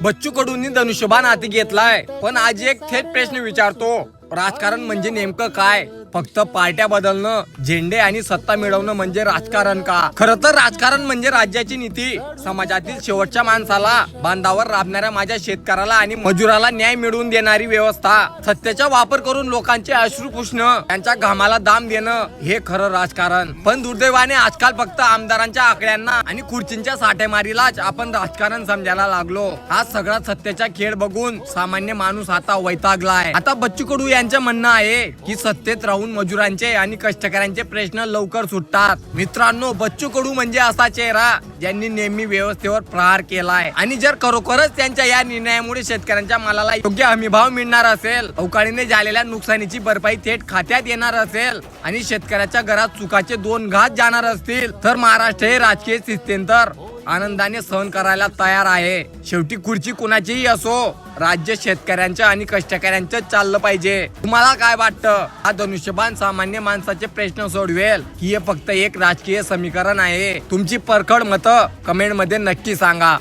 बच्चू कडूंनी धनुष्यबाण हाती घेतलाय, पण आज एक थेट प्रश्न विचारतो, राजकारण म्हणजे नेमकं काय? फक्त पार्ट्या बदलणं, झेंडे आणि सत्ता मिळवणं म्हणजे राजकारण का? खरं तर राजकारण म्हणजे राज्याची नीती, समाजातील शेवटच्या माणसाला, बांधावर राबणाऱ्या माझ्या शेतकऱ्याला आणि मजुराला न्याय मिळवून देणारी व्यवस्था. सत्तेचा वापर करून लोकांचे अश्रू पुसणं, त्यांच्या घामाला दाम देणं, हे खरं राजकारण. पण दुर्दैवाने आजकाल फक्त आमदारांच्या आकड्यांना आणि खुर्चींच्या साठेमारीलाच आपण राजकारण समजायला लागलो. हा सगळा सत्तेचा खेळ बघून सामान्य माणूस आता वैतागलाय. आता बच्चू कडू यांचं म्हणणं आहे की सत्तेत राहून मजुरांचे आणि कष्टकऱ्यांचे प्रश्न लवकर सुटतात. मित्रांनो, बच्चू कडू म्हणजे असा चेहरा ज्यांनी नेहमी व्यवस्थेवर प्रहार केलाय, आणि जर खरोखरच त्यांच्या या निर्णयामुळे शेतकऱ्यांच्या मालाला योग्य हमीभाव मिळणार असेल, अवकाळीने झालेल्या नुकसानीची भरपाई थेट खात्यात येणार असेल आणि शेतकऱ्याच्या घरात सुखाचे 2 घास जाणार असतील, तर महाराष्ट्र हे राजकीय स्थित्यंतर आनंदाने सहन करायला तयार आहे. शेवटी खुर्ची कुणाचीही असो, राज्य शेतकऱ्यांचं आणि कष्टकऱ्यांचं चाललं पाहिजे. तुम्हाला काय वाटतं? हा धनुष्यबाण सामान्य माणसाचे प्रश्न सोडवेल की हे फक्त एक राजकीय समीकरण आहे? तुमची परखड मतं कमेंट मध्ये नक्की सांगा.